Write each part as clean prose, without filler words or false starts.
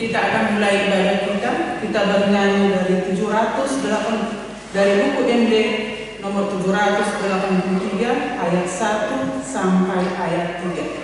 Kita akan mulai ibadah kita. Kita bernyanyi dari 708 dari buku MD nomor 783 ayat 1 sampai ayat 3.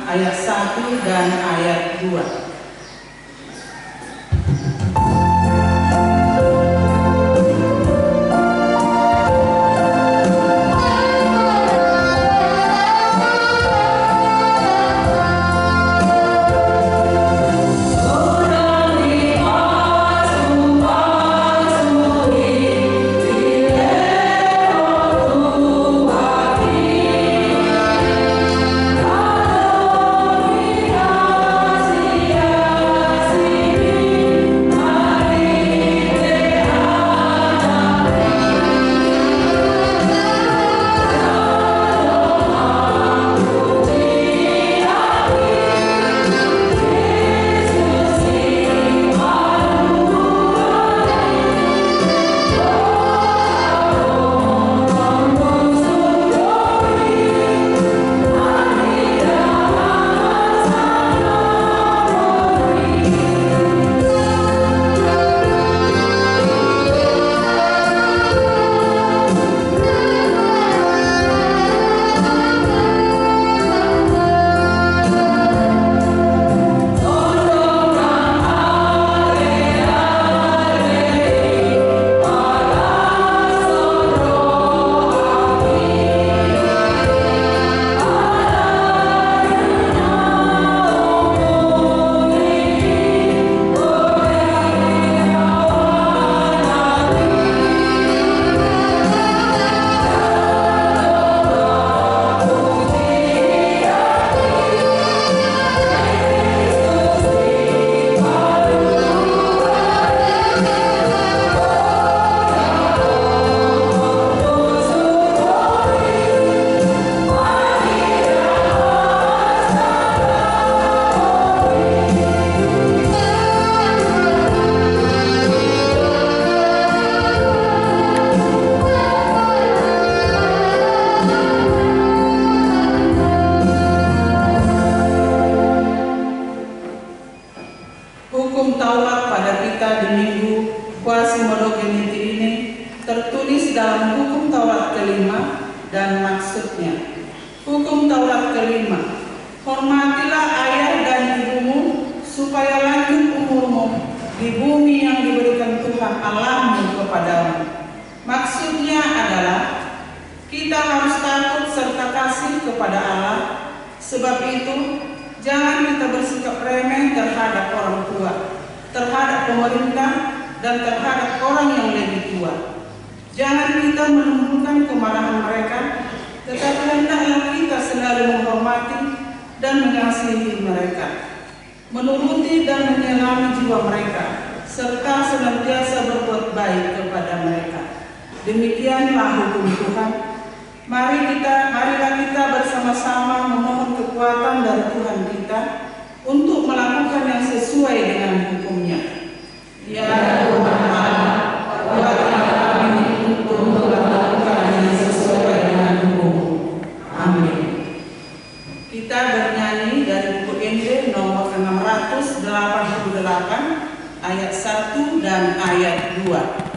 Ayat 1 dan ayat 2. Yeah. Quasi-monogeniti ini tertulis dalam hukum Taurat kelima dan maksudnya. Hukum Taurat kelima, hormatilah ayah dan ibumu supaya lanjut umurmu di bumi yang diberikan Tuhan Allahmu kepadamu. Maksudnya adalah kita harus takut serta kasih kepada Allah. Sebab itu, jangan kita bersikap remeh terhadap orang tua, terhadap pemerintah, dan terhadap orang yang lebih tua. Jangan kita menimbulkan kemarahan mereka, tetapi hendaklah kita selalu menghormati dan mengasihi mereka, menuruti dan menyelami jiwa mereka, serta senantiasa berbuat baik kepada mereka. Demikianlah hukum Tuhan. Marilah kita bersama-sama memohon kekuatan dari Tuhan kita untuk melakukan yang sesuai dengan hukumnya. Ya Tuhan Allah, kuatkan kami untuk melakukan yang sesuai dengan hukum. Amin. Kita bernyanyi dari buku ND nomor 688 ayat 1 dan ayat 2.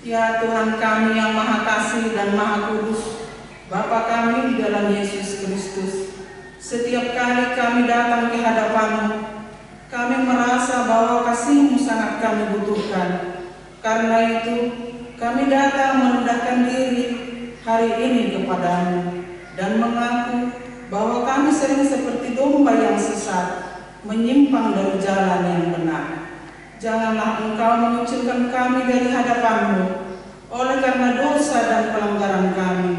Ya Tuhan kami yang Maha Kasih dan Maha Kudus, Bapa kami di dalam Yesus Kristus, setiap kali kami datang ke hadapan-Mu, kami merasa bahwa kasih-Mu sangat kami butuhkan. Karena itu, kami datang merendahkan diri hari ini kepadamu dan mengaku bahwa kami sering seperti domba yang sesat, menyimpang dari jalan yang benar. Janganlah Engkau mengucilkan kami dari hadapan-Mu oleh karena dosa dan pelanggaran kami,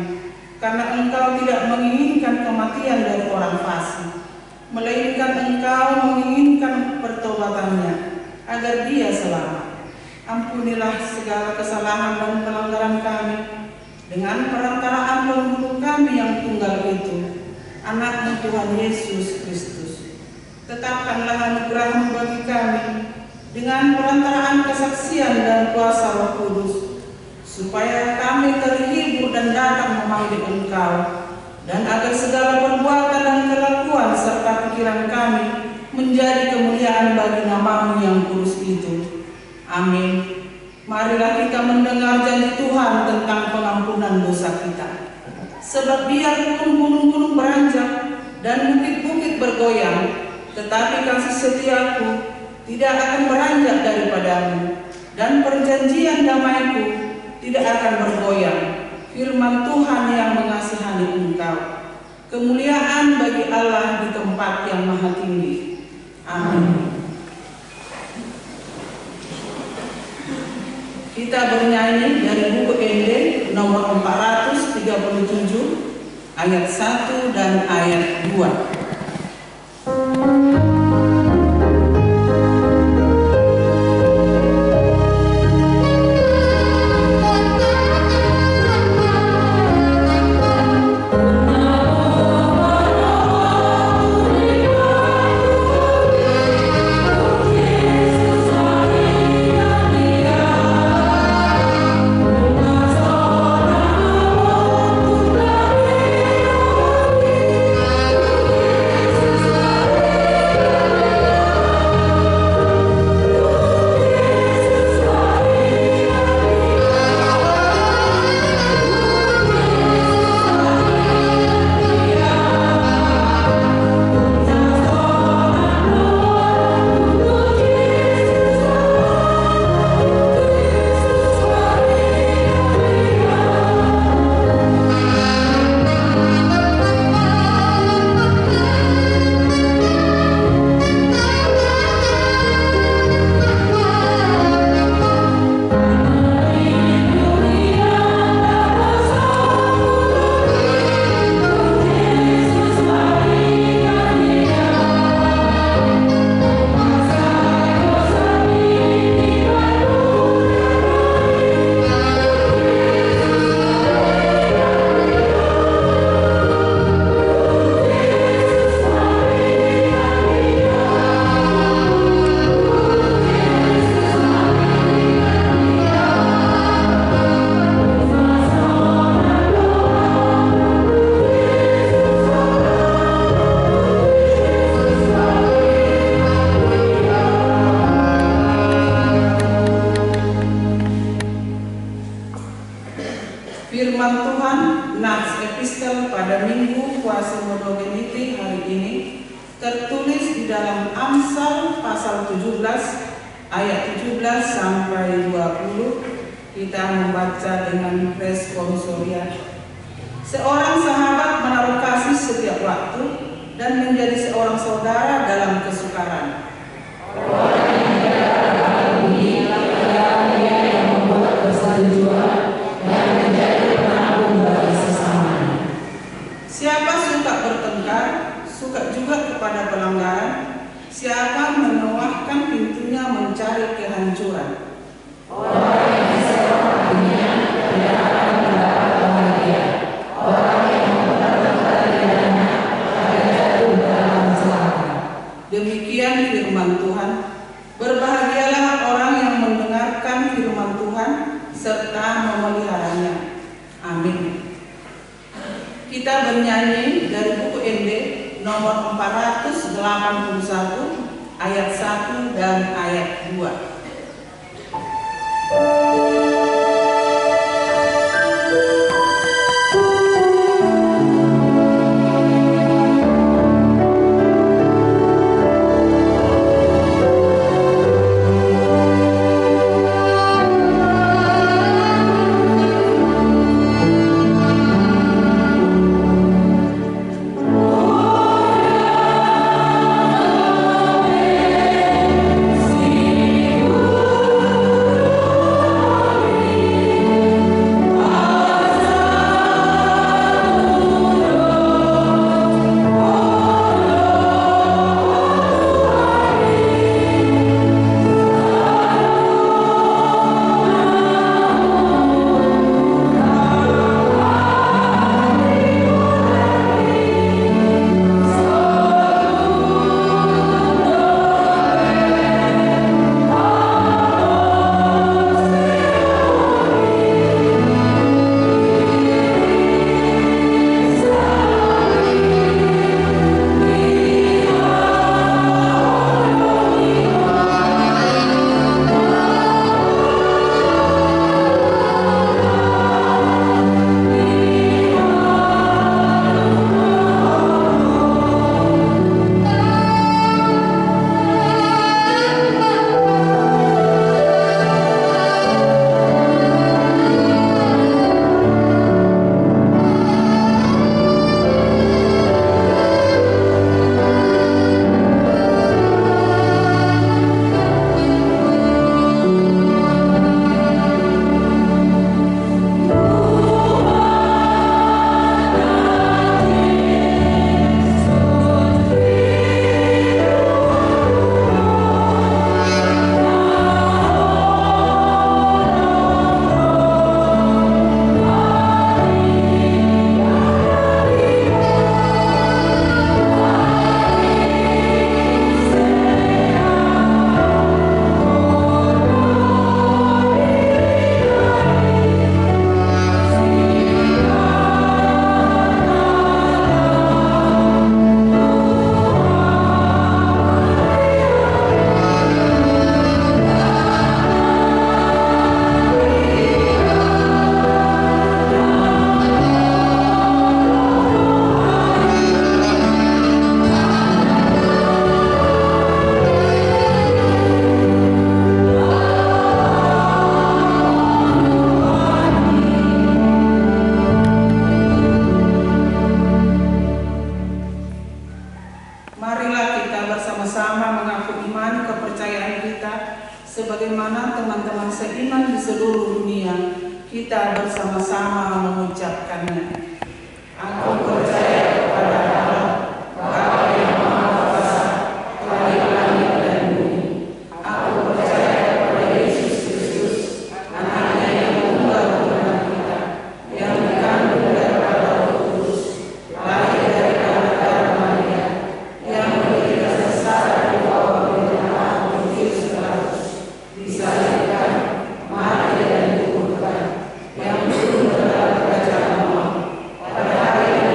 karena Engkau tidak menginginkan kematian dari orang fasik, melainkan Engkau menginginkan pertobatannya agar dia selamat. Ampunilah segala kesalahan dan pelanggaran kami dengan perantaraan pembunuh kami yang tunggal itu, Anak-Mu Tuhan Yesus Kristus. Tetapkanlah anugerah-Mu bagi kami dengan perantaraan kesaksian dan kuasa Roh Kudus, supaya kami terhibur dan datang memanggil Engkau, dan agar segala perbuatan dan kelakuan serta pikiran kami menjadi kemuliaan bagi nama-Mu yang kudus itu. Amin. Marilah kita mendengar janji Tuhan tentang pengampunan dosa kita. Sebab biarpun gunung-gunung beranjak dan bukit-bukit bergoyang, tetapi kasih setiaku tidak akan beranjak daripadamu, dan perjanjian damai-Ku tidak akan bergoyang. Firman Tuhan yang mengasihani engkau. Kemuliaan bagi Allah di tempat yang maha tinggi. Amin. Kita bernyanyi dari buku ND nomor 437 ayat 1 dan ayat 2. tertulis di dalam Amsal pasal 17 ayat 17 sampai 20. Kita membaca dengan responsorial. Seorang sahabat menaruh kasih setiap waktu dan menjadi seorang saudara dalam kesukaran. Orang yang beragama bumi adalah dia yang membuat persetujuan dan menjadi penabung bagi sesamanya. Siapa suka bertengkar, suka juga kepada pelanggaran. Siapa menuahkan pintunya mencari kehancuran. Orang yang sewa hatinya tidak akan mendapat bahagia. Orang yang mempertengkar lidahnya akan jatuh dalam celaka. Demikian firman Tuhan. Berbahagialah orang yang mendengarkan firman Tuhan serta memeliharanya. Amin. Kita bernyanyi dari buku MD nomor 481 ayat 1 dan ayat 2. Sebagaimana teman-teman seiman di seluruh dunia, kita bersama-sama mengucapkannya. Aku percaya kepada Allah, Bapa yang Maha Kuasa, Tuhan langit dan bumi. Aku percaya kepada Yesus Kristus, Anaknya yang tunggal Tuhan kita, yang dikandung daripada Roh Kudus, lahir dari Bapa Maria, yang menderita sengsara di bawah pemerintahan Pontius Pilatus, disalibkan, mati dan dikuburkan, yang turun ke dalam kerajaan Allah, pada hari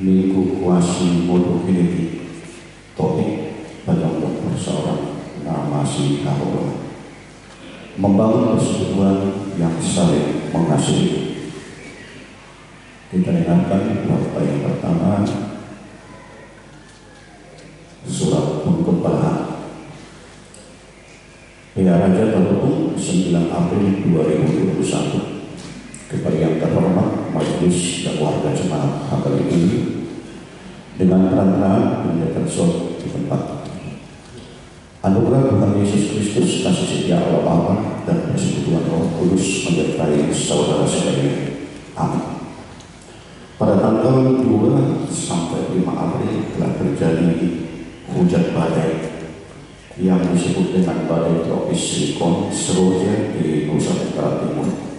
Minggu kuasi bodoh ini topik pada persoalan nama si kahula membangun persekutuan yang saling mengasihi. Kita ingatkan bahwa yang pertama surat pengembalaan Ya Raja Balutung 9 April 2021. Kepada yang terhormat Majelis dan warga jemaat HKBP ini dengan perantara pendeta Sol di tempat. Anugerah Tuhan Yesus Kristus, kasih setia Allah Bapa dan persekutuan Roh Kudus menyertai saudara sekalian. Amin. Pada tanggal 2 sampai 5 April telah terjadi hujan badai yang disebut dengan badai tropis siklon Seroja di Nusa Tenggara Timur.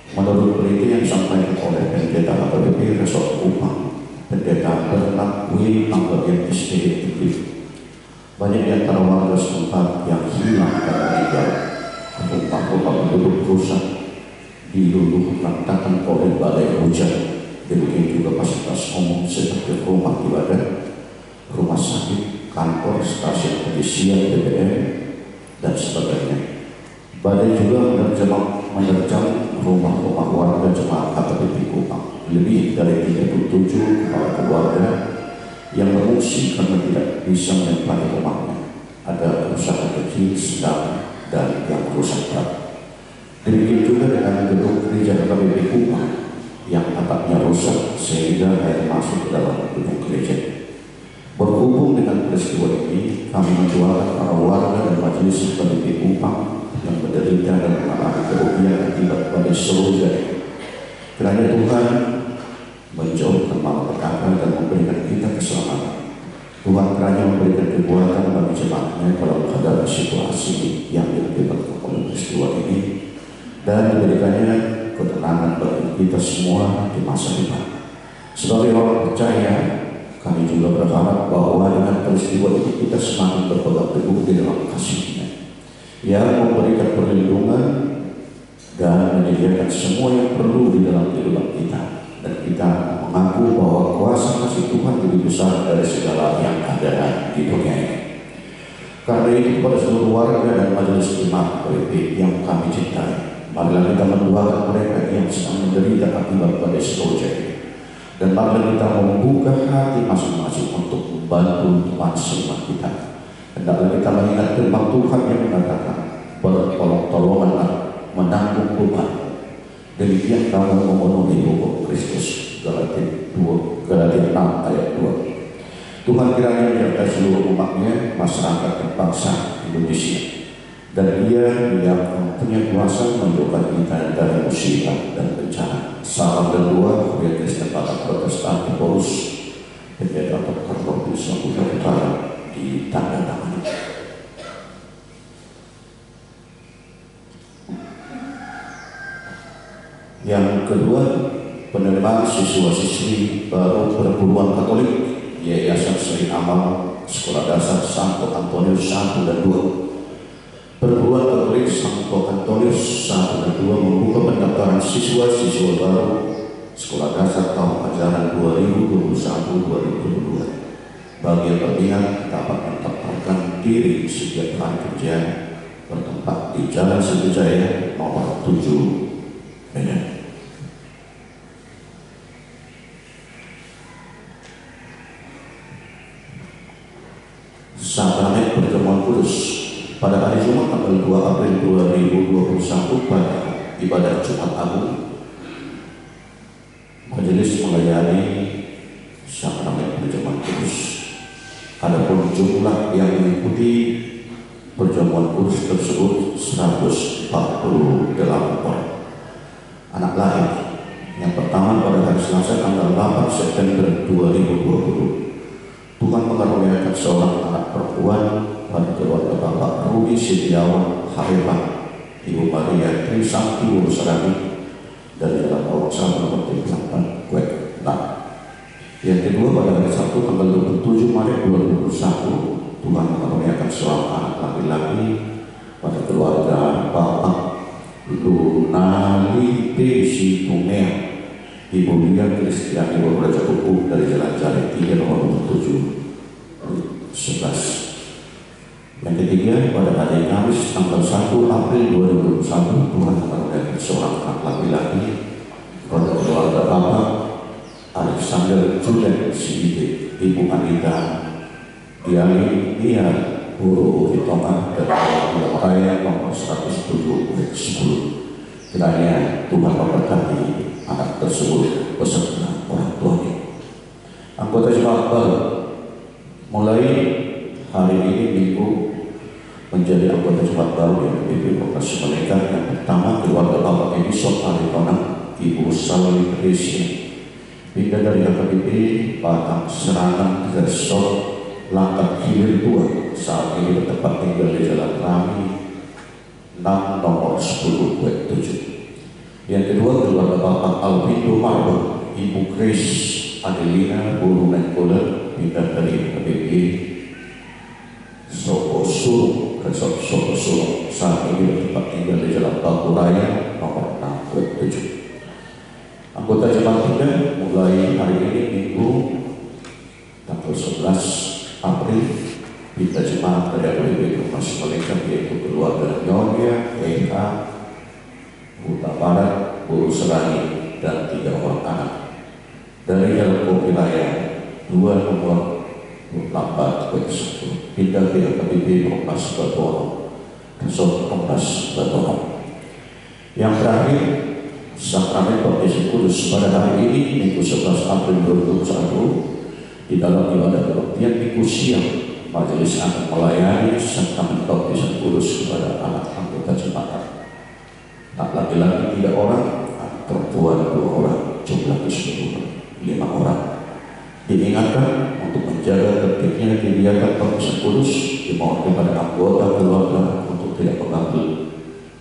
Menurut berita yang disampaikan oleh pendeta HKBP Resort Kupang, pendeta Bernard W. Anggabian SPDTV, banyak di antara warga setempat yang hilang dan meninggal. Rumah-rumah penduduk rusak diluluh lantakan oleh badai hujan. Demikian juga fasilitas umum seperti rumah ibadah, rumah sakit, kantor, stasiun pengisian BBM, dan sebagainya. Badai juga menerjang rumah-rumah warga jemaat HKBP Kupang. Lebih dari 37 kepala keluarga yang mengungsi karena tidak bisa menempati rumahnya. Ada kerusakan kecil, sedang, dan yang rusak berat. Demikian juga dengan gedung gereja HKBP Kupang yang atapnya rusak sehingga air masuk ke dalam gedung gereja. Berhubung dengan peristiwa ini, kami mendoakan para warga dan majelis HKBP Kupang yang menderita dan mengalami kerugian akibat badai Seroja. Kiranya Tuhan menjauhkan malapetaka dan memberikan kita keselamatan. Tuhan kiranya memberikan kekuatan bagi jemaatnya dalam menghadapi situasi yang diakibatkan oleh peristiwa ini, dan diberikannya ketenangan bagi kita semua di masa depan. Sebagai orang percaya, kami juga berharap bahwa dengan peristiwa ini kita semakin berpegang teguh di dalam kasih-Nya yang memberikan perlindungan dan menyediakan semua yang perlu di dalam kehidupan kita, dan kita mengaku bahwa kuasa kasih Tuhan lebih besar dari segala yang ada di dunia ini. Karena itu kepada seluruh warga dan majelis jemaat HKBP yang kami cintai, marilah kita mendoakan mereka yang sedang menderita akibat badai Seroja ini, dan marilah kita membuka hati masing-masing untuk membantu teman seiman kita. Hendaklah kita mengingat firman Tuhan yang mengatakan, bertolong-tolonganlah menanggung beban, demikian kamu memenuhi pokok Kristus. Galatia 6 ayat 2. Tuhan kiranya menyertai seluruh umatnya, masyarakat dan bangsa Indonesia, dan Dia yang mempunyai kuasa menjauhkan kita dari musibah dan bencana. Salam dan doa Gereja Kristen Batak Protestan di Porus pendeta Dr. Robi Samudra Utara di tanda tangan. Yang kedua, penerimaan siswa-siswi baru perguruan Katolik Yayasan Seri Amal Sekolah Dasar Santo Antonius 1 dan 2. Perguruan Katolik Santo Antonius 1 dan 2 membuka pendaftaran siswa-siswa baru Sekolah Dasar tahun ajaran 2021-2022. Bagi yang berminat dapat mendaftarkan diri setiap hari kerja bertempat di Jalan Sriwijaya nomor 7 Medan. Sakramen Perjamuan Kudus pada hari Jumat tanggal 2 April 2021 pada ibadah Jumat Agung, majelis melayani sakramen Perjamuan Kudus. Adapun jumlah yang mengikuti Perjamuan Kudus tersebut 148 orang. Anak lahir yang pertama pada hari Selasa tanggal 8 September 2020. Tuhan mengaruniakan seorang anak perempuan pada keluarga Bapak Rudi Setiawan Harepan, Ibu Maria Trisakti Wurusarani dari dalam Awak Sama nomor 38 Kwek. Yang kedua pada hari Sabtu tanggal 27 Maret 2021, Tuhan mengaruniakan seorang anak laki-laki pada keluarga Bapak Lunali P. Situmea, Ibu Lia Kristiani Raja Kuku dari Jalan pada hari Kamis tanggal 1 April 2021 Tuhan mengaruniakan seorang anak laki-laki pada keluarga Bapak Alexander Julen Sidike, Ibu Anita Diali Nia Guru Hitongan dan Wilayah Raya nomor 107/10. Kiranya Tuhan memberkati anak tersebut beserta orang tuanya. Anggota jemaat baru mulai hari ini Minggu menjadi anggota jemaat baru yang PBB Operasi Malaikat. Yang pertama, keluarga Bapak Edison Aritona, Ibu Salwi Krisya, pindah dari HKBP Batang Serangan Resort Langkat Hilir 2, saat ini bertempat tinggal di Jalan Rami 6 nomor 10/7. Yang kedua, keluarga Bapak Alvindo Marbo, Ibu Grace Adelina Bulu Menkoler, pindah dari HKBP Soko Sulung, Resort Soko Sulung, saat ini bertempat tinggal di Jalan Batu Raya nomor 6/7. Anggota jemaat pindah mulai hari ini Minggu tanggal 11 April pindah jemaat dari HKBP Operasi Malaikat, yaitu keluarga Nyonya Eka Buta Barat, Buru Serani, dan 3 orang anak dari Jalan Wilayah 2 nomor 24/1 pindah ke HKBP Operasi Batorong, Resort Operasi Batorong. Yang terakhir, Sakramen Baptisan Kudus pada hari ini Minggu 11 April 2021 di dalam ibadah kebaktian Minggu siang, majelis akan melayani Sakramen Baptisan Kudus kepada anak anggota jemaat. Tak laki-laki 3 orang, perempuan 2 orang, jumlah keseluruhan 5 orang. Diingatkan untuk menjaga tertibnya kegiatan Baptisan Kudus, dimohon kepada anggota keluarga untuk tidak mengambil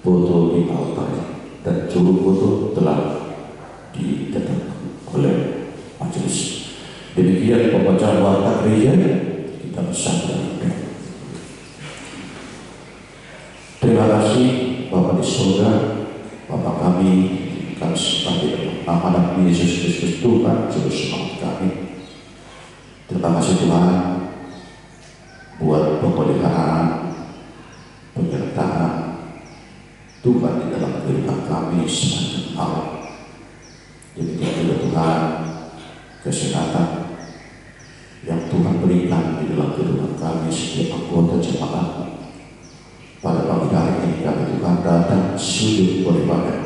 foto di altar, dan juru foto telah ditetapkan oleh majelis. Demikian pembacaan warta gereja, kita bersama. Terima kasih Bapak di surga, Bapak kami sebagai nama dan Yesus Kristus Tuhan Juru Selamat kami. Terima kasih Tuhan buat pemeliharaan, penyertaan Tuhan di dalam kehidupan kami sepanjang malam. Demikian juga Tuhan kesehatan yang Tuhan berikan di dalam kehidupan kami setiap anggota jemaat. Pada pagi hari ini kami Tuhan datang sujud beribadah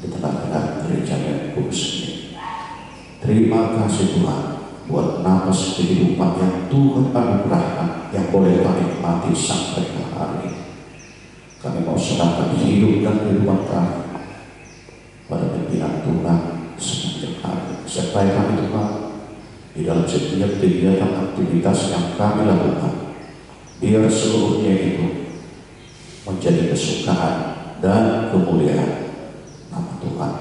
di tengah-tengah gereja yang kudus ini. Terima kasih Tuhan buat nafas kehidupan yang Tuhan anugerahkan yang boleh kami nikmati sampai hari ini. Kami mau serahkan hidup dan kehidupan kami pada pimpinan Tuhan sepanjang hari. Sertai kami Tuhan di dalam setiap kegiatan aktivitas yang kami lakukan, biar seluruhnya itu menjadi kesukaan dan kemuliaan nama Tuhan.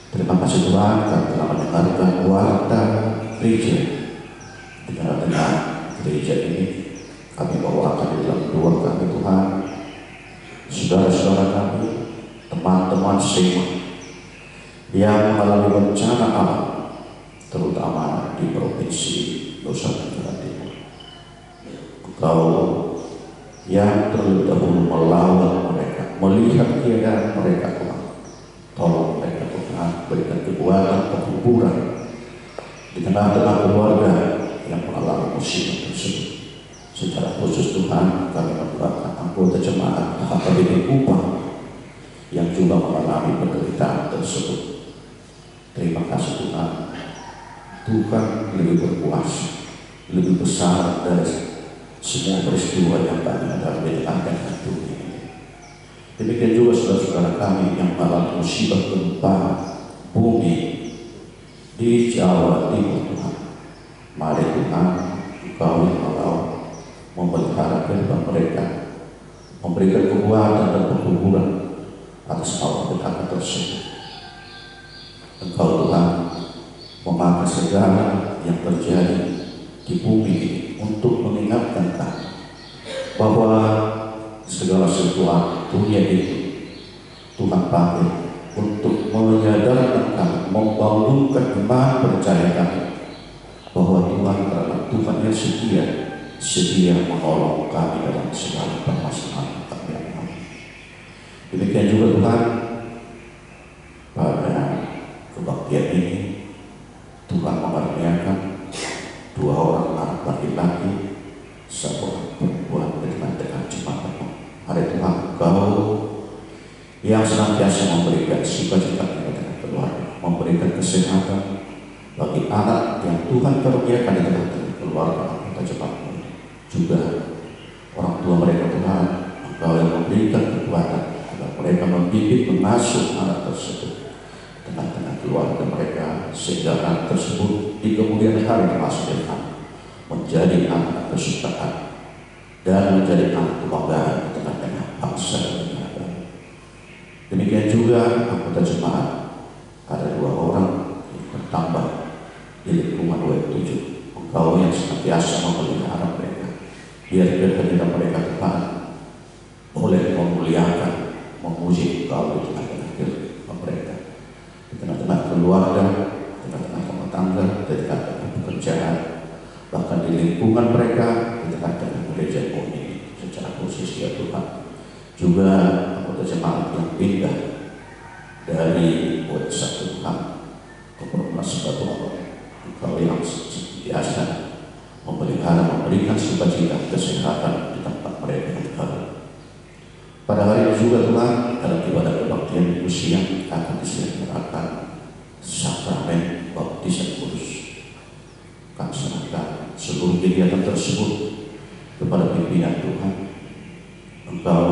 Terima kasih Tuhan, kami telah mendengarkan warta gereja. Di tengah-tengah gereja ini kami bawakan di dalam doa kami Tuhan, saudara-saudara kami, teman-teman semua yang mengalami bencana alam, terutama di Provinsi Nusa Tenggara Timur. Engkau yang terlebih dahulu melawan mereka, melihat keadaan mereka Tuhan, tolong mereka Tuhan, berikan kekuatan, penghiburan di tengah-tengah keluarga yang mengalami musibah tersebut. Secara khusus Tuhan, kami mendoakan anggota jemaat HKBP Kupang yang juga mengalami penderitaan tersebut. Terima kasih Tuhan. Tuhan lebih berkuasa, lebih besar dari semua peristiwa yang kami hadapi di tengah dunia ini. Demikian juga saudara-saudara kami yang mengalami musibah gempa bumi di Jawa Timur Tuhan. Mari Tuhan, Engkau yang mau memelihara kehidupan mereka, memberikan kekuatan dan pertumbuhan atas malapetaka tersebut. Engkau Tuhan memakai segala yang terjadi di bumi ini untuk mengingatkan kami bahwa segala sesuatu dunia itu Tuhan pakai untuk menyadarkan kami, membangunkan iman percaya kami bahwa Tuhan adalah Tuhan yang setia, sedia menolong kami dalam segala permasalahan kami. Demikian juga Tuhan, pada kebaktian ini Tuhan mengaruniakan 2 orang anak laki-laki, 1 orang perempuan dengan jemaat-Mu. Hari Tuhan, Engkau yang senantiasa memberikan sukacita kepada keluarga, memberikan kesehatan bagi anak yang Tuhan karuniakan di tengah-tengah keluarga anggota jemaat-Mu. Juga orang tua mereka Tuhan, Engkau yang memberikan kekuatan agar mereka mendidik mengasuh anak tersebut tengah-tengah keluarga mereka, sehingga anak tersebut di kemudian hari termasuk Tuhan menjadi anak kesukaan dan menjadi anak kebanggaan di tengah-tengah bangsa dan negara. Demikian juga anggota jemaat, ada 2 orang yang bertambah di lingkungan W7. Engkau yang senantiasa memelihara mereka, biar ketika mereka Tuhan boleh memuliakan, memuji Engkau di tengah-tengah kehidupan mereka, di tengah-tengah keluarga, di tengah-tengah rumah tangga, di tengah-tengah pekerjaan, bahkan di lingkungan mereka, di tengah-tengah gereja ini secara khusus ya Tuhan. Juga anggota jemaat yang pindah dari W1 Tuhan ke Perumnas Batu Alam, Engkau yang biasa memelihara, memberikan sukacita kesehatan di tempat mereka tinggal. Pada hari ini juga Tuhan, dalam ibadah kebaktian usia akan diselenggarakan sakramen baptisan kudus. Kami serahkan seluruh kegiatan tersebut kepada pimpinan Tuhan. Engkau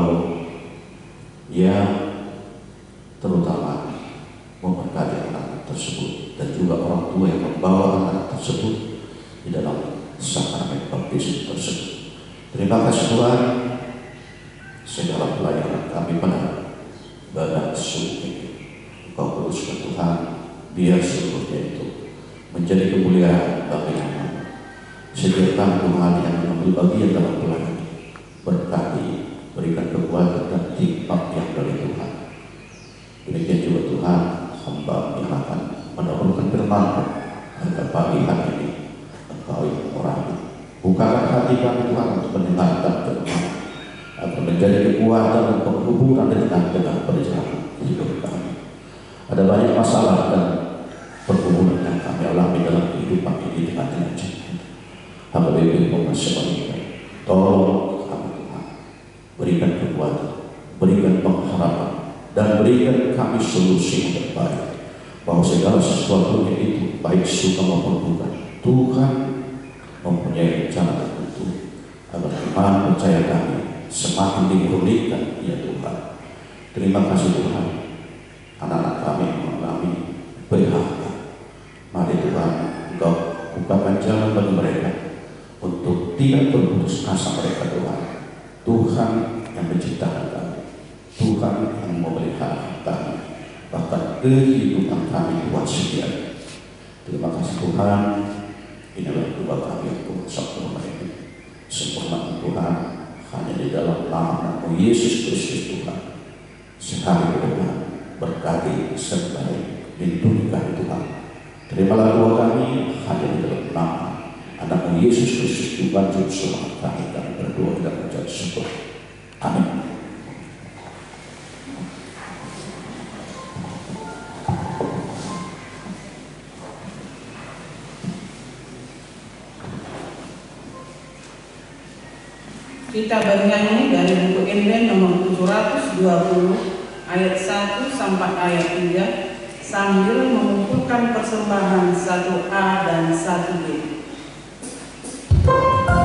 yang terutama memberkati anak tersebut dan juga orang tua yang membawa anak tersebut di dalam sakramen baptisan tersebut. Terima kasih Tuhan, segala pelayanan kami pada badan suci ini Engkau kuduskan Tuhan, biar seluruhnya itu menjadi kemuliaan bagi nama. Sediakan Tuhan yang mengambil bagian dalam pelayanan ini, berkati, berikan kekuatan dan hikmat yang dari Tuhan. Demikian juga Tuhan, hamba yang akan mendahulukan firman pada pagi hari ini, Engkau yang mengurapi. Bukakan hati kami Tuhan untuk mendengarkan firman, agar menjadi kekuatan dan penghubungan di tengah-tengah perjalanan hidup kami. Ada banyak masalah dan pergumulan yang kami alami dalam kehidupan ini dengan cinta. Hamba bebek mengasihani, tolong kami Tuhan, berikan kekuatan, berikan pengharapan, dan berikan kami solusi yang terbaik, bahwa segala sesuatu itu baik suka maupun bukan, Tuhan mempunyai rencana tertentu agar iman percaya kami semakin dimurnikan ya Tuhan. Terima kasih Tuhan, anak-anak kami mengalami PHK. Mari Tuhan, Engkau bukakan jalan bagi mereka untuk tidak berputus asa mereka Tuhan. Tuhan yang menciptakan kami, Tuhan yang memelihara kami, bahkan kehidupan kami Tuhan sediakan. Terima kasih Tuhan, inilah doa kami untuk sempurna ini. Sempurna Tuhan hanya di dalam nama Yesus Kristus Tuhan. Sehari ke depan berkati sertai lindungi kami Tuhan. Terimalah doa kami hanya di dalam nama Anak Yesus Kristus Tuhan Juru Selamat kami berdoa dan mengucap syukur. Amin. Kita bernyanyi dari buku Injil nomor 720 ayat 1 sampai ayat 3 sambil mengumpulkan persembahan 1A dan 1B. Yesus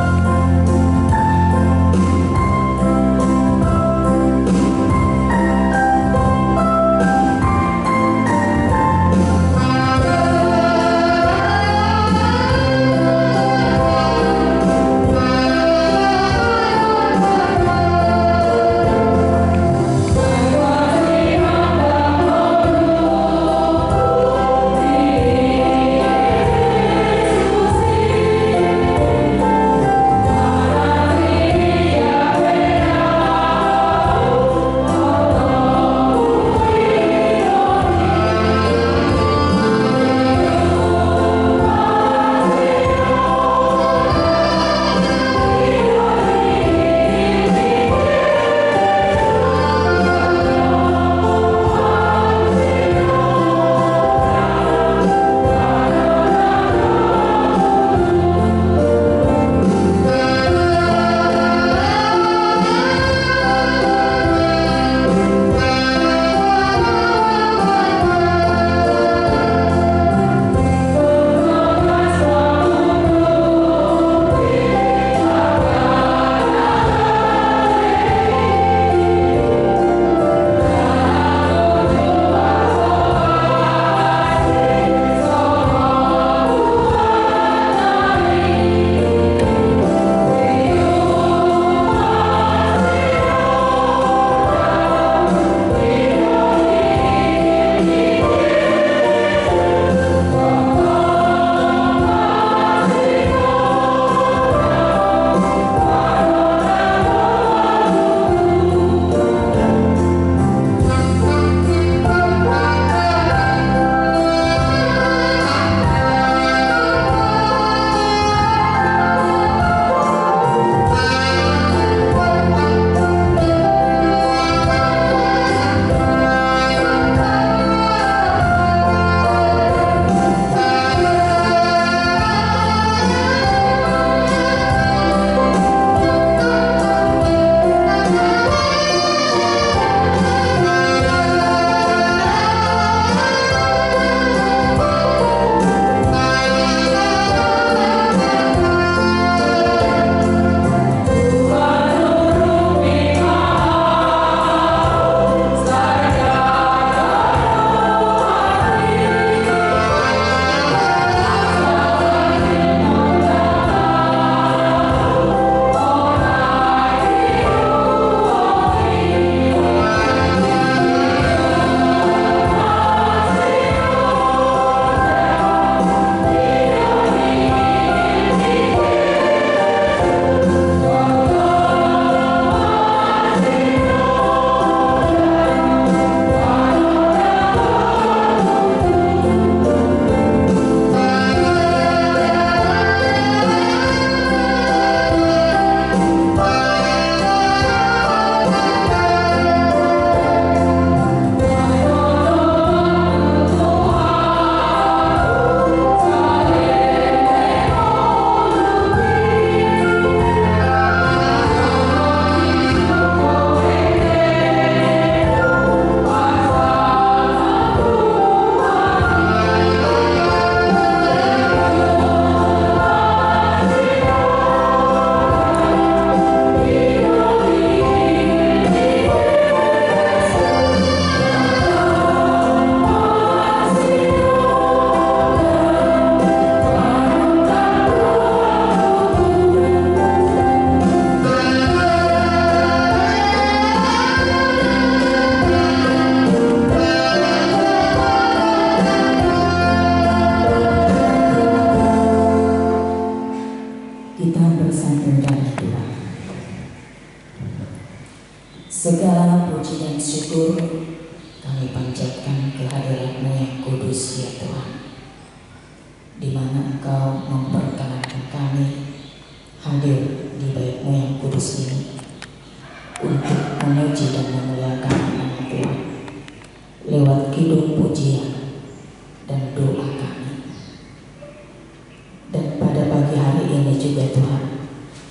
pagi hari ini juga Tuhan.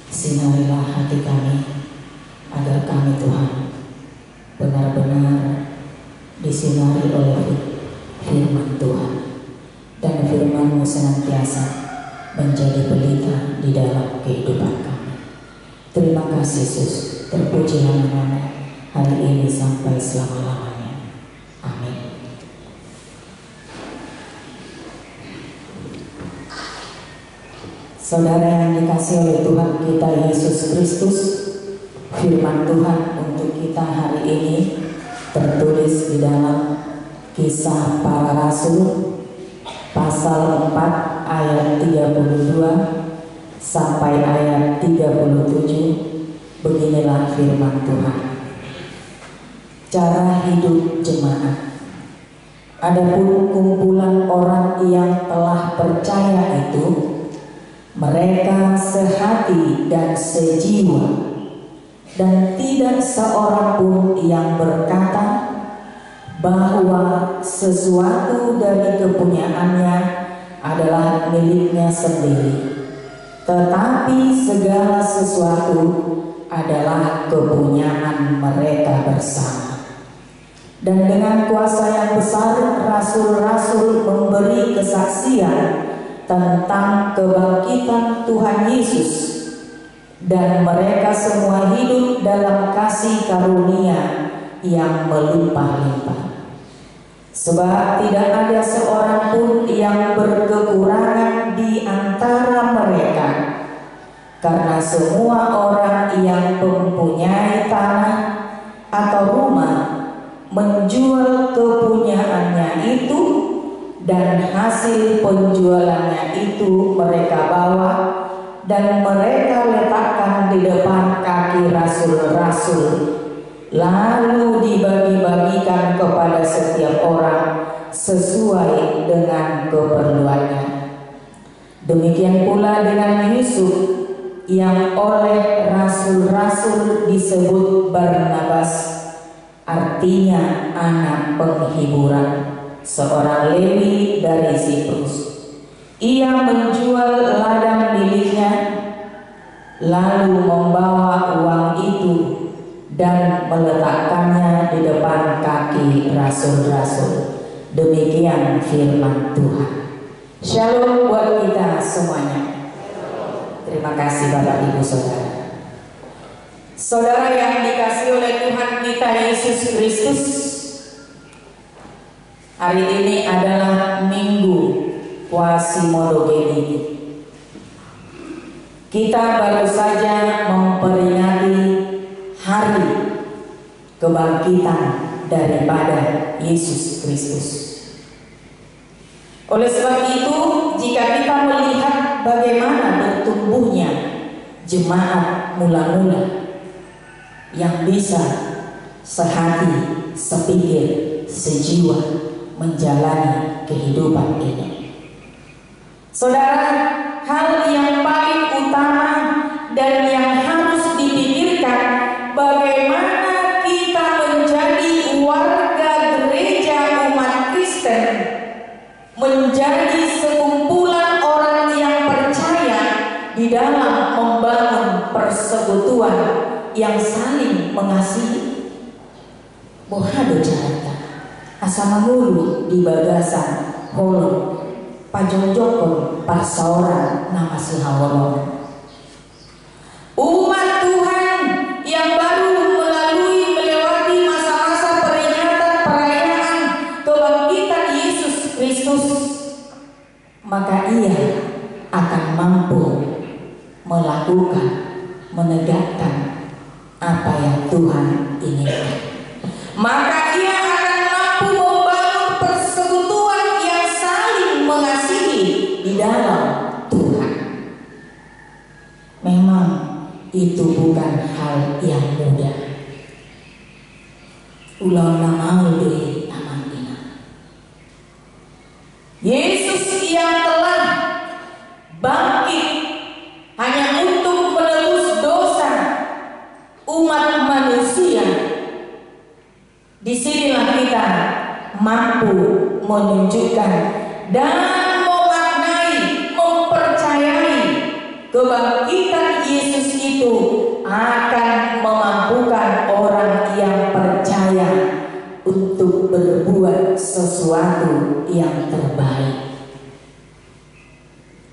Sinarilah hati kami, agar kami Tuhan benar-benar disinari oleh firman Tuhan, dan firman-Mu senantiasa menjadi pelita di dalam kehidupan kami. Terima kasih Yesus, terpujilah nama-Mu hari ini sampai selama-lamanya. Amin. Saudara yang dikasihi oleh Tuhan kita Yesus Kristus, firman Tuhan untuk kita hari ini tertulis di dalam Kisah Para Rasul pasal 4 ayat 32 sampai ayat 37. Beginilah firman Tuhan. Cara hidup jemaat. Adapun kumpulan orang yang telah percaya itu, mereka sehati dan sejiwa, dan tidak seorang pun yang berkata bahwa sesuatu dari kepunyaannya adalah miliknya sendiri, tetapi segala sesuatu adalah kepunyaan mereka bersama. Dan dengan kuasa yang besar, rasul-rasul memberi kesaksian tentang kebangkitan Tuhan Yesus, dan mereka semua hidup dalam kasih karunia yang melimpah-limpah. Sebab tidak ada seorang pun yang berkekurangan di antara mereka, karena semua orang yang mempunyai tanah atau rumah menjual kepunyaannya itu, dan hasil penjualannya itu mereka bawa dan mereka letakkan di depan kaki rasul-rasul, lalu dibagi-bagikan kepada setiap orang sesuai dengan keperluannya. Demikian pula dengan Yusuf, yang oleh rasul-rasul disebut Barnabas, artinya anak penghiburan, seorang Lewi dari Siprus. Ia menjual ladang miliknya, lalu membawa uang itu dan meletakkannya di depan kaki rasul-rasul. Demikian firman Tuhan. Shalom buat kita semuanya. Terima kasih Bapak Ibu Saudara. Saudara yang dikasihi oleh Tuhan kita Yesus Kristus, hari ini adalah Minggu Quasi-Modogeni. Kita baru saja memperingati hari kebangkitan daripada Yesus Kristus. Oleh sebab itu, jika kita melihat bagaimana bertumbuhnya jemaat mula-mula yang bisa sehati, sepikir, sejiwa menjalani kehidupan ini. Saudara, hal yang paling utama dan yang harus dipikirkan, bagaimana kita menjadi warga gereja umat Kristen, menjadi sekumpulan orang yang percaya di dalam membangun persekutuan yang saling mengasihi. Bohado carita asa mangulu di bagasan holong pajonjokon parsaoran nama sihawolong. Umat Tuhan yang baru melewati masa-masa peringatan perayaan kebangkitan Yesus Kristus, maka ia akan mampu melakukan, menegakkan apa yang Tuhan inginkan. Maka ia akan mampu membangun persekutuan yang saling mengasihi di dalam Tuhan. Memang itu bukan hal yang mudah. Ulang nama deui amangina. Yesus yang telah bangkit hanya untuk menebus dosa umat manusia. Disinilah kita mampu menunjukkan dan memaknai, mempercayai Kebangkitan Yesus itu akan memampukan orang yang percaya untuk berbuat sesuatu yang terbaik.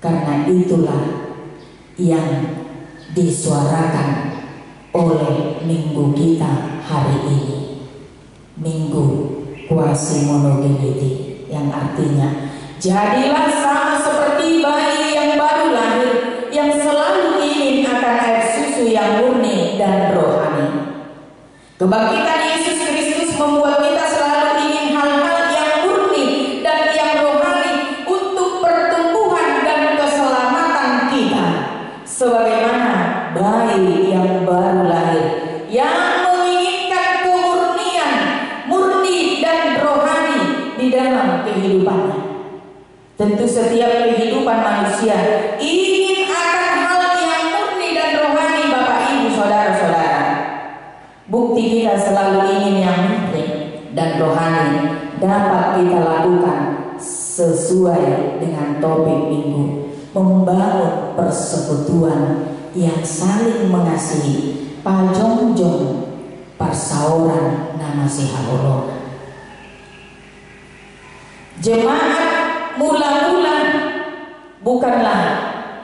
Karena itulah yang disuarakan oleh minggu kita hari ini, Minggu Quasi-Monogeniti, yang artinya jadilah sama seperti bayi yang baru lahir, yang selalu ingin akan air susu yang murni dan rohani. Kebangkitan Yesus Kristus membuat kita selalu ingin hal-hal yang murni dan yang rohani untuk pertumbuhan dan keselamatan kita, sebagaimana bayi yang baru lahir yang menginginkan kemurnian, murni dan rohani di dalam kehidupannya. Tentu setiap kehidupan manusia ingin akan hal yang murni dan rohani, Bapak Ibu Saudara-saudara. Bukti kita selalu ingin yang murni dan rohani dapat kita lakukan sesuai dengan topik minggu, membangun persekutuan yang saling mengasihi, pajongjong persauran nama sihabolongan. Jemaat mula-mula bukanlah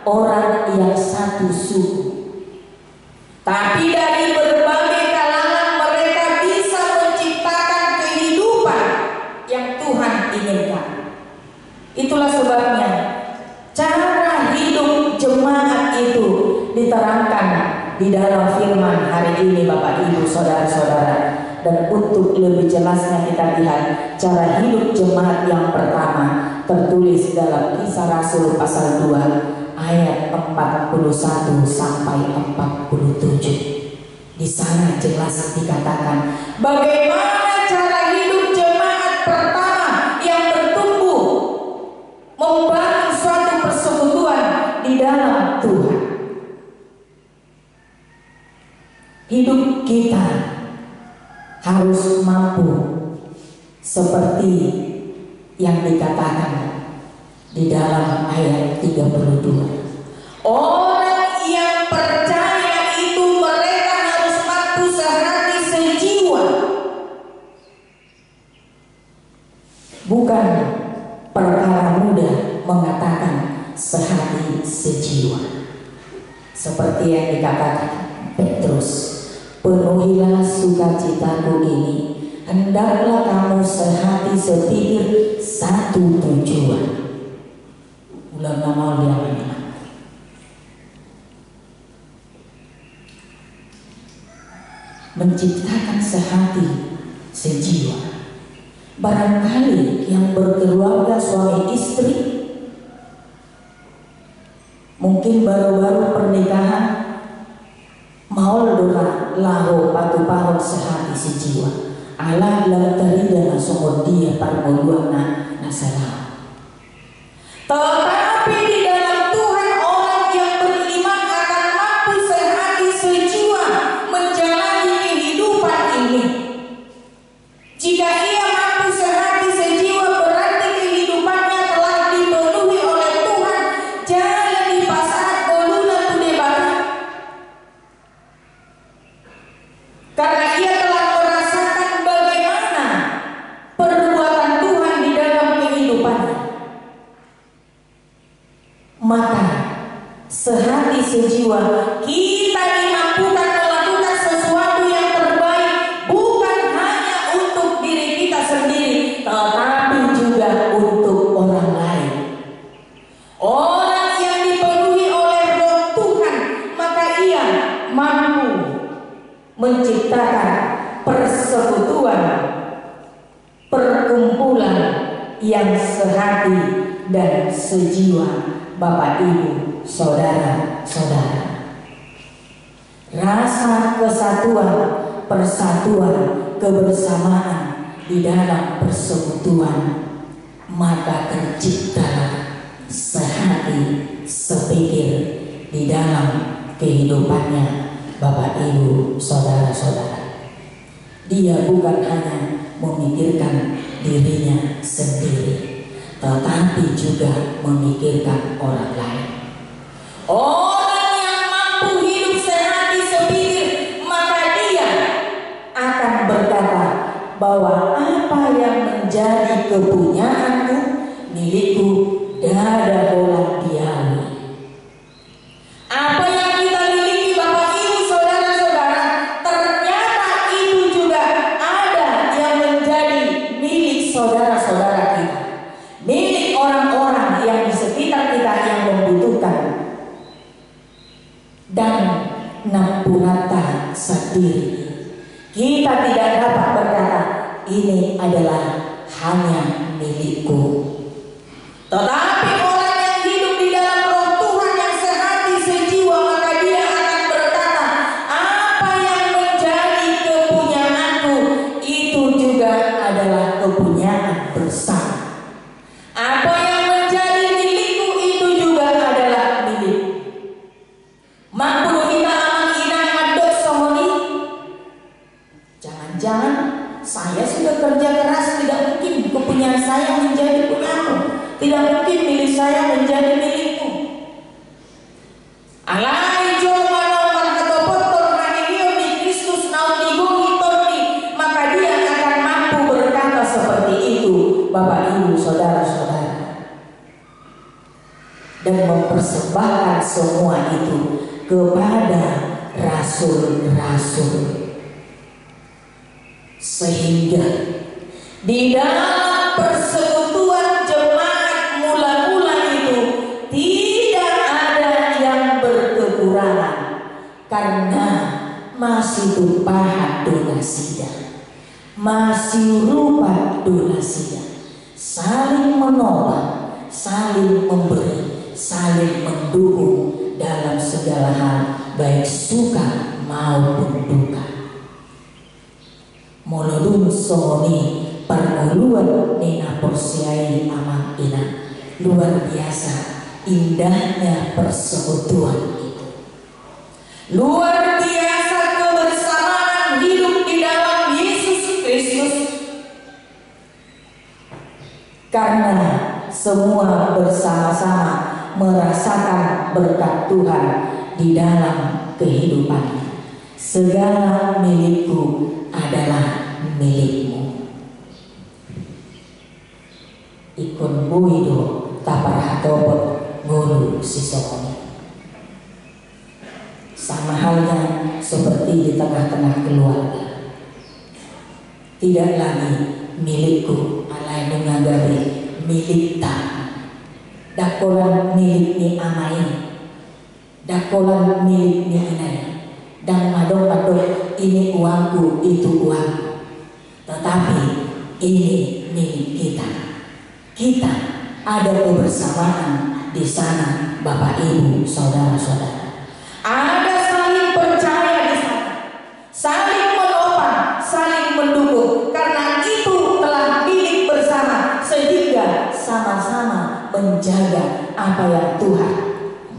orang yang satu suku, tapi dari berbagai kalangan mereka bisa menciptakan kehidupan yang Tuhan inginkan. Itulah sebabnya cara hidup jemaat itu diterangkan di dalam firman hari ini, Bapak Ibu Saudara-saudara. Dan untuk lebih jelasnya kita lihat cara hidup jemaat yang pertama tertulis dalam Kisah Rasul pasal 2 ayat 41 sampai 47. Di sana jelas dikatakan bagaimana cara hidup jemaat pertama yang bertumbuh membangun suatu persekutuan di dalam Tuhan. Hidup kita harus mampu seperti yang dikatakan di dalam ayat 32. Orang yang percaya itu mereka harus mampu sehati sejiwa. Bukan perkara mudah mengatakan sehati sejiwa. Seperti yang dikatakan Petrus, penuhilah sukacitaku ini, hendaklah kamu sehati sepikir satu tujuan. Ulang nama dia menciptakan sehati sejiwa. Barangkali yang berkeluarga suami istri mungkin baru-baru pernikahan mau doa lahu patu pahon sehati sejiwa Allah lam terida nasumur dia parmoluana nasalah. Tetapi di dalam Tuhan orang yang beriman akan mampu sehati sejiwa menjalani kehidupan ini. Jika ia mampu sehati sejiwa berarti kehidupannya telah dipenuhi oleh Tuhan. Jangan di pasar koluna tudebara. Karena ia telah merasakan bagaimana perbuatan Tuhan di dalam kehidupannya. Maka sehati sejiwa kita dimampukan melakukan sesuatu yang terbaik, bukan hanya untuk diri kita sendiri, tetapi juga untuk orang lain. Orang yang dipenuhi oleh Roh Tuhan, maka ia mampu menciptakan persekutuan, perkumpulan yang sehati dan sejiwa. Bapak Ibu Saudara-saudara, rasa kesatuan, persatuan, kebersamaan di dalam persekutuan, maka terciptalah sehati sepikir di dalam kehidupannya. Bapak Ibu Saudara-saudara, dia bukan hanya memikirkan dirinya sendiri, tetapi juga memikirkan orang lain. Orang bahwa apa yang menjadi kepunyaanku, milikku, dada bola diawi. Apa yang kita miliki Bapak Ibu saudara-saudara, ternyata itu juga ada yang menjadi milik saudara-saudara kita, milik orang-orang yang di sekitar kita yang membutuhkan. Dan napunata sendiri, kita tidak dapat berkata ini adalah hanya milikku. Tetapi orang yang hidup di dalam roh Tuhan yang sehati sejiwa, maka dia akan berkata, apa yang menjadi kepunyaanku itu juga adalah kepunyaan bersama. Apa yang menjadi milikku itu juga adalah milik. Mampu kita aman inang madok sohoni. Jangan-jangan saya sudah kerja keras, tidak mungkin kepunyaan saya menjadi punyamu, tidak mungkin milik saya menjadi milikmu. Alai joma nomor ketopotor hanilio di Kristus naunigo hitoni, maka dia akan mampu berkata seperti itu, Bapak Ibu saudara-saudara, dan mempersembahkan semua itu kepada rasul-rasul. Sehingga di dalam persekutuan jemaat mula-mula itu tidak ada yang berkekurangan, karena masih tumpahan donasinya, masih rupa donasinya, saling menolong, saling memberi, saling mendukung dalam segala hal, baik suka maupun duka. Molodun sohoni permuluan nina porsiai amang ina. Luar biasa indahnya persekutuan itu. Luar biasa kebersamaan hidup di dalam Yesus Kristus. Karena semua bersama-sama merasakan berkat Tuhan di dalam kehidupannya. Segala milikku adalah milikmu. Ikon buido taparhatobot ngulu sisokoni. Sama halnya seperti di tengah-tengah keluarga. Tidak lagi milikku, alai nungagari milik tak. Dakolan milik ni amai, dakolan milik ni inai. Dan madok-madok ini uangku, itu uang. Tetapi ini milik kita. Kita ada kebersamaan di sana, Bapak Ibu, saudara-saudara. Ada saling percaya di sana, saling menopang, saling mendukung. Karena itu telah milik bersama, sehingga sama-sama menjaga apa yang Tuhan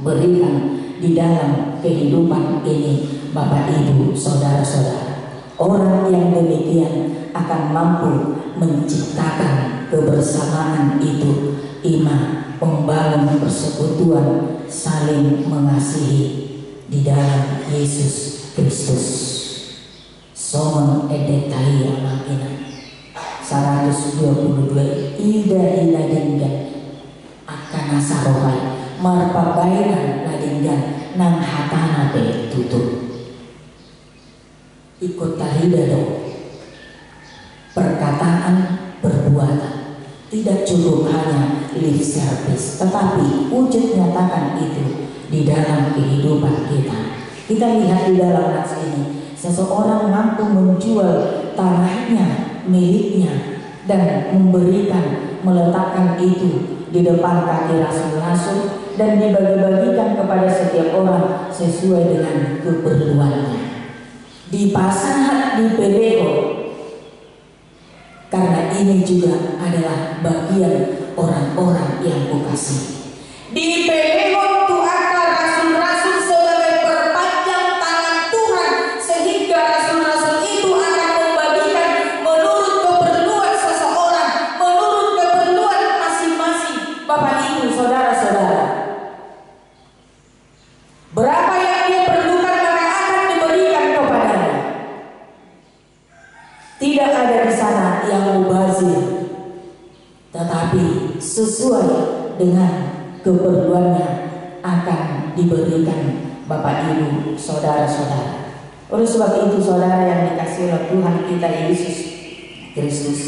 berikan di dalam kehidupan ini. Bapak Ibu saudara-saudara, orang yang demikian akan mampu menciptakan kebersamaan itu, iman, membangun persekutuan, saling mengasihi di dalam Yesus Kristus. Somon edetai amakina 122 ida ladinggan akan nasarohai marpabainan ladinggan nang hatana be tutup. Ikut tahidado, perkataan, perbuatan tidak cukup hanya lip service, tetapi wujud nyatakan itu di dalam kehidupan kita. Kita lihat di dalam nats ini, seseorang mampu menjual tanahnya, miliknya, dan memberikan, meletakkan itu di depan kaki rasul-rasul dan dibagi-bagikan kepada setiap orang sesuai dengan keperluannya. Dipasang di peleo, karena ini juga adalah bagian orang-orang yang kukasihi. Di peleo tu akan rasul-rasul sebagai perpanjang tangan Tuhan, sehingga rasul-rasul itu akan membagikan menurut keperluan seseorang, menurut keperluan masing-masing. Bapak Ibu saudara-saudara, berapa yang dia perlukan maka akan diberikan kepadanya. Tidak ada di sana yang mubazir, tetapi sesuai dengan keperluannya akan diberikan Bapak Ibu saudara-saudara. Oleh sebab itu saudara yang dikasihi oleh Tuhan kita Yesus Kristus,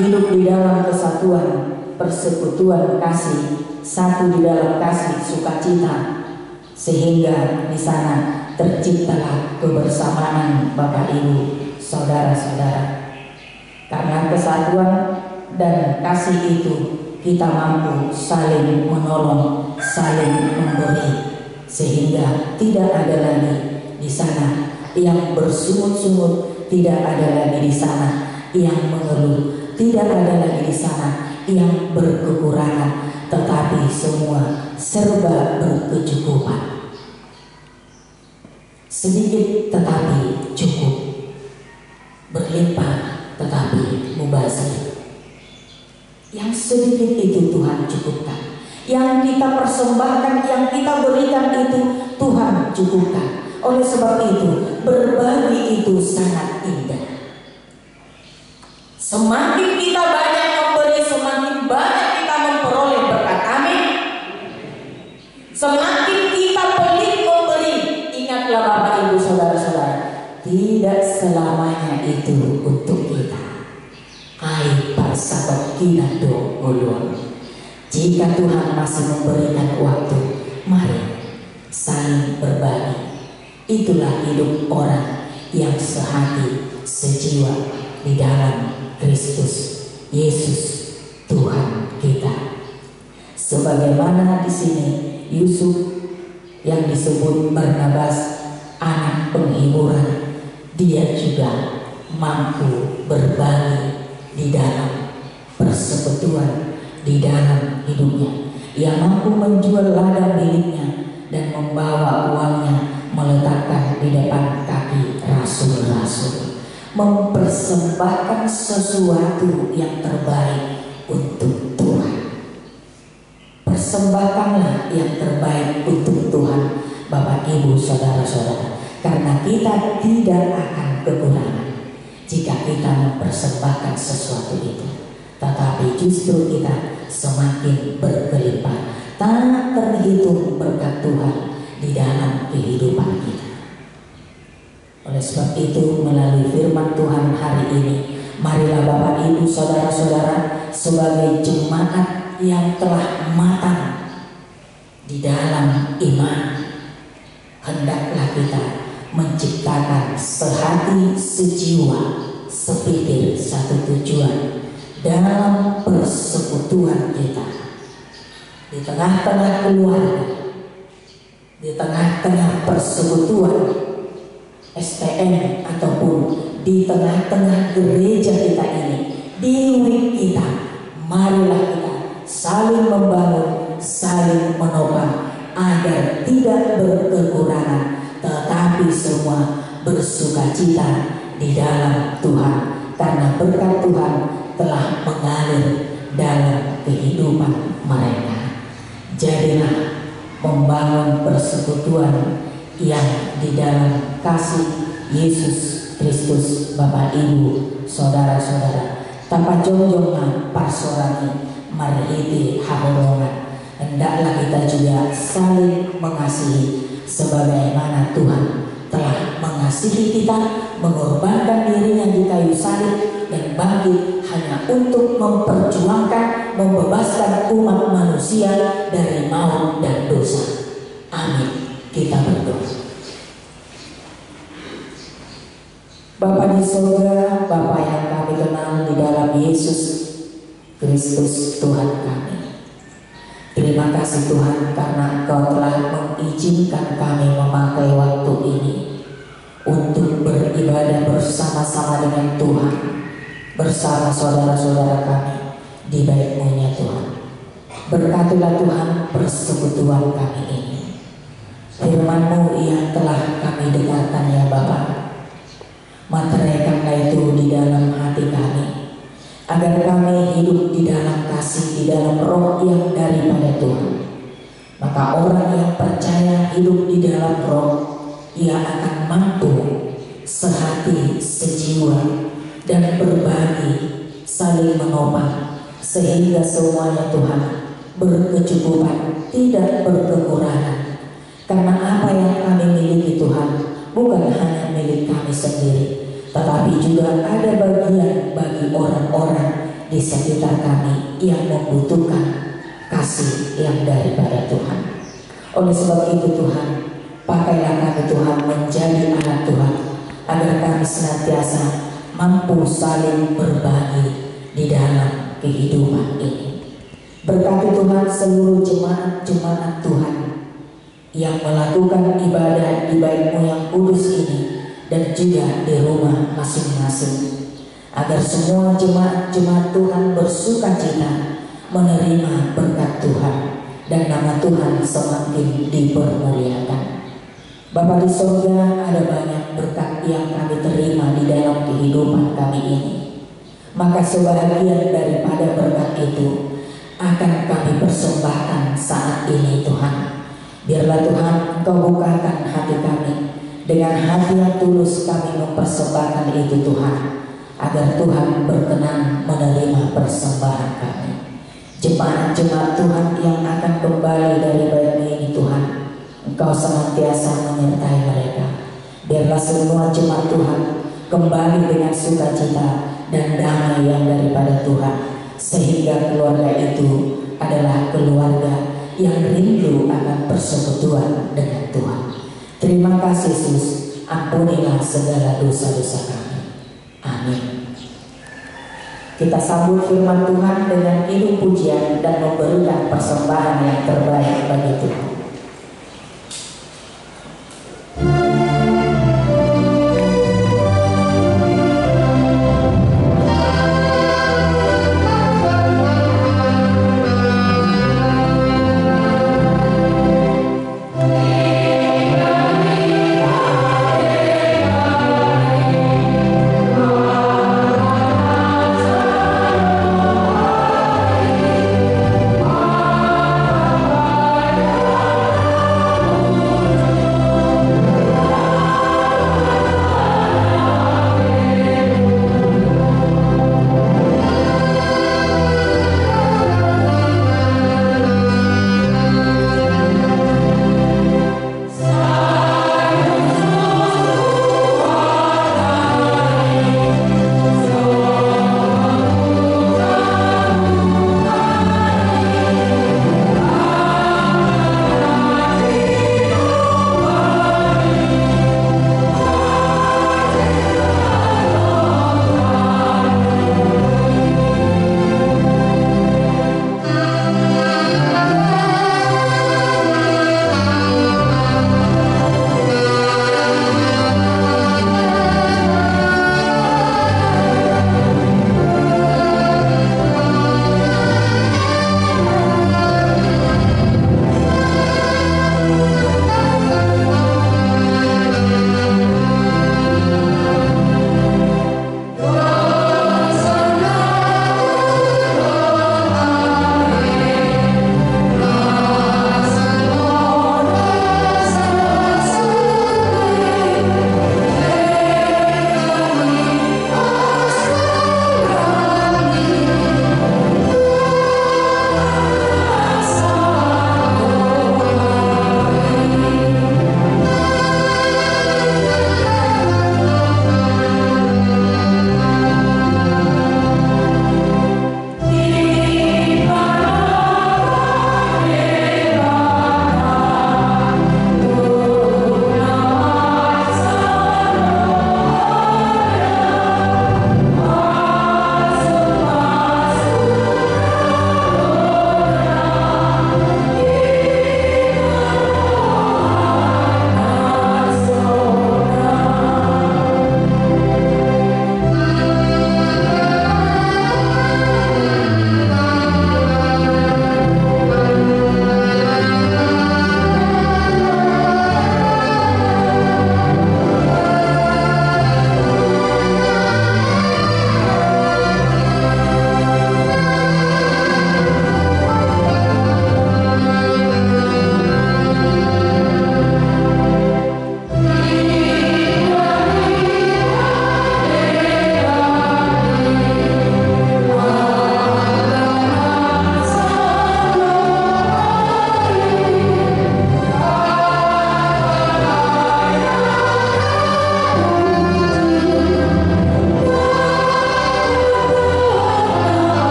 hidup di dalam kesatuan, persekutuan kasih, satu di dalam kasih sukacita, sehingga di sana terciptalah kebersamaan Bapak Ibu saudara-saudara. Karena kesatuan dan kasih itu kita mampu saling menolong, saling memberi, sehingga tidak ada lagi di sana yang bersungut-sungut, tidak ada lagi di sana yang mengeluh, tidak ada lagi di sana yang berkekurangan, tetapi semua serba berkecukupan. Sedikit tetapi cukup, berlimpah tetapi mubazir. Yang sedikit itu Tuhan cukupkan, yang kita persembahkan, yang kita berikan itu Tuhan cukupkan. Oleh sebab itu berbagi itu sangat indah. Semakin kita banyak memberi, semakin banyak kita memperoleh berkat. Amin. Semakin kita pelit memberi, ingatlah Bapak Ibu saudara-saudara, tidak selamanya itu untuk kita. Hai sahabat kinado ulun, jika Tuhan masih memberikan waktu, mari saling berbagi. Itulah hidup orang yang sehati sejiwa di dalam Kristus Yesus Tuhan kita. Sebagaimana di sini Yusuf yang disebut Barnabas, anak penghiburan, dia juga mampu berbagi di dalam persekutuan, di dalam hidupnya. Ia mampu menjual ladang miliknya dan membawa uangnya meletakkan di depan kaki rasul-rasul, mempersembahkan sesuatu yang terbaik untuk Tuhan. Persembahkanlah yang terbaik untuk Tuhan Bapak Ibu saudara-saudara, karena kita tidak akan kekurangan jika kita mempersembahkan sesuatu itu, tetapi justru kita semakin berkelimpah, tak terhitung berkat Tuhan di dalam kehidupan kita. Oleh sebab itu melalui firman Tuhan hari ini, marilah Bapak Ibu saudara-saudara sebagai jemaat yang telah matang di dalam iman, hendaklah kita menciptakan sehati, sejiwa, sepikir, satu tujuan dalam persekutuan kita di tengah-tengah keluarga, di tengah-tengah persekutuan STM ataupun di tengah-tengah gereja kita ini, di week kita. Marilah kita saling membangun, saling menopang agar tidak berkekurangan, tetapi semua bersukacita di dalam Tuhan, karena berkat Tuhan telah mengalir dalam kehidupan mereka. Jadilah membangun persekutuan yang di dalam kasih Yesus Kristus. Bapak Ibu saudara-saudara, tanpa jongjongna parsorani marhiti hahorongan, hendaklah kita juga saling mengasihi sebagaimana Tuhan telah mengasihi kita, mengorbankan dirinya di kayu salib dan bangkit hanya untuk memperjuangkan, membebaskan umat manusia dari maut dan dosa. Amin. Kita berdoa. Bapa di surga, Bapa yang kami kenal di dalam Yesus Kristus Tuhan kami, terima kasih Tuhan karena Engkau telah mengizinkan kami memakai waktu ini untuk beribadah bersama-sama dengan Tuhan, bersama saudara-saudara kami di baik-Mu-Nya Tuhan. Berkatilah Tuhan persekutuan kami ini. Firman-Mu yang telah kami dengarkan ya Bapa, materaikanlah itu di dalam hati kami, agar kami hidup di dalam kasih, di dalam roh yang daripada Tuhan. Maka orang yang percaya hidup di dalam roh, ia akan mampu sehati, sejiwa, dan berbagi, saling menopang, sehingga semuanya Tuhan berkecukupan, tidak berkekurangan. Karena apa yang kami miliki Tuhan bukan hanya milik kami sendiri, tetapi juga ada bagian bagi orang-orang di sekitar kami yang membutuhkan kasih yang daripada Tuhan. Oleh sebab itu Tuhan, pakailah kami Tuhan menjadi anak Tuhan, agar kami senantiasa mampu saling berbagi di dalam kehidupan ini. Berkati Tuhan seluruh jemaat-jemaat Tuhan yang melakukan ibadah di bait-Mu yang kudus ini dan juga di rumah masing-masing, agar semua jemaat-jemaat Tuhan bersukacita menerima berkat Tuhan dan nama Tuhan semakin dipermuliakan. Bapa di surga, ada banyak berkat yang kami terima di dalam kehidupan kami ini. Maka sebahagian daripada berkat itu akan kami persembahkan saat ini Tuhan. Biarlah Tuhan Engkau bukakan hati kami, dengan hati yang tulus kami mempersembahkan itu Tuhan, agar Tuhan berkenan menerima persembahan kami. Jemaat-jemaat Tuhan yang akan kembali dari bait ini Tuhan, Engkau senantiasa menyertai mereka. Biarlah semua jemaat Tuhan kembali dengan sukacita dan damai yang daripada Tuhan, sehingga keluarga itu adalah keluarga yang rindu akan persekutuan dengan Tuhan. Terima kasih Yesus, ampunilah segala dosa-dosa kami. Amin. Kita sambut firman Tuhan dengan hidup pujian dan memberikan persembahan yang terbaik bagi Tuhan. Oh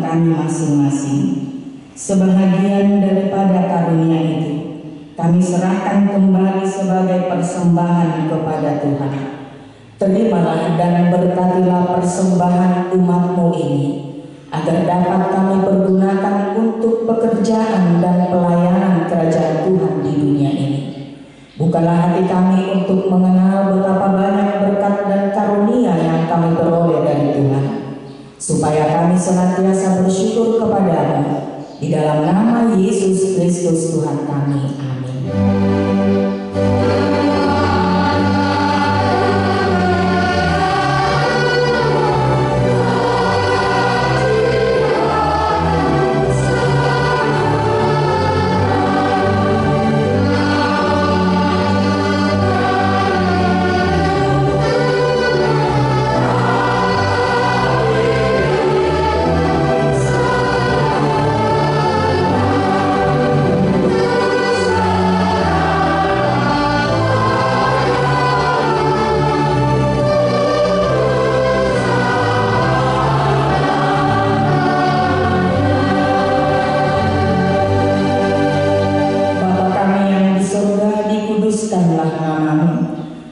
kami masing-masing. Sebahagian daripada karunia itu kami serahkan kembali sebagai persembahan kepada Tuhan. Terimalah dan berkatilah persembahan umat-Mu ini, agar dapat kami pergunakan untuk pekerjaan dan pelayanan kerajaan Tuhan di dunia ini. Bukalah hati kami untuk mengenal betapa banyak berkat dan karunia yang kami peroleh dari Tuhan, supaya kami senantiasa bersyukur kepada-Mu. Di dalam nama Yesus Kristus Tuhan kami. Amin.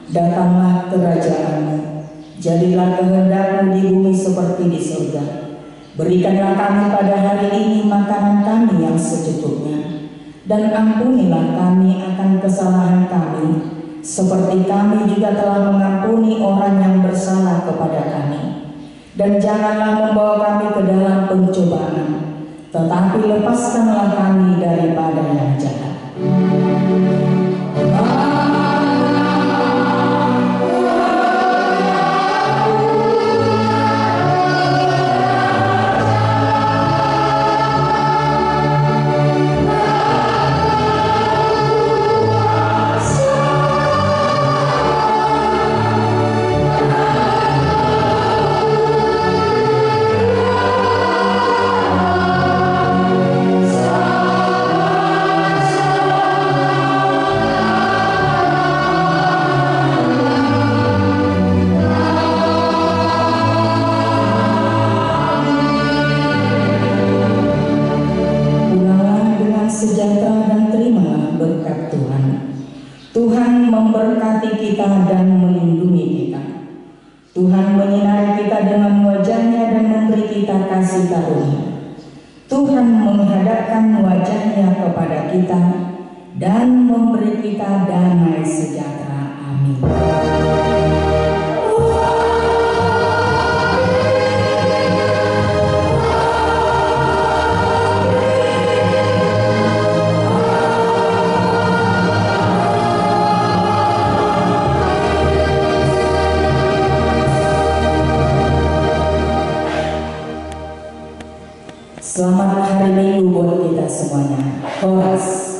Datanglah kerajaan-Mu, jadilah kehendak-Mu di bumi seperti di surga. Berikanlah kami pada hari ini makanan kami yang secukupnya, dan ampunilah kami akan kesalahan kami, seperti kami juga telah mengampuni orang yang bersalah kepada kami. Dan janganlah membawa kami ke dalam pencobaan, tetapi lepaskanlah kami daripada yang jahat. Sejahtera dan terimalah berkat Tuhan. Tuhan memberkati kita dan melindungi kita. Tuhan menyinari kita dengan wajah-Nya dan memberi kita kasih karunia. Tuhan menghadapkan wajah-Nya kepada kita dan memberi kita damai sejahtera. Amin. Selamat hari Minggu buat kita semuanya. Horas.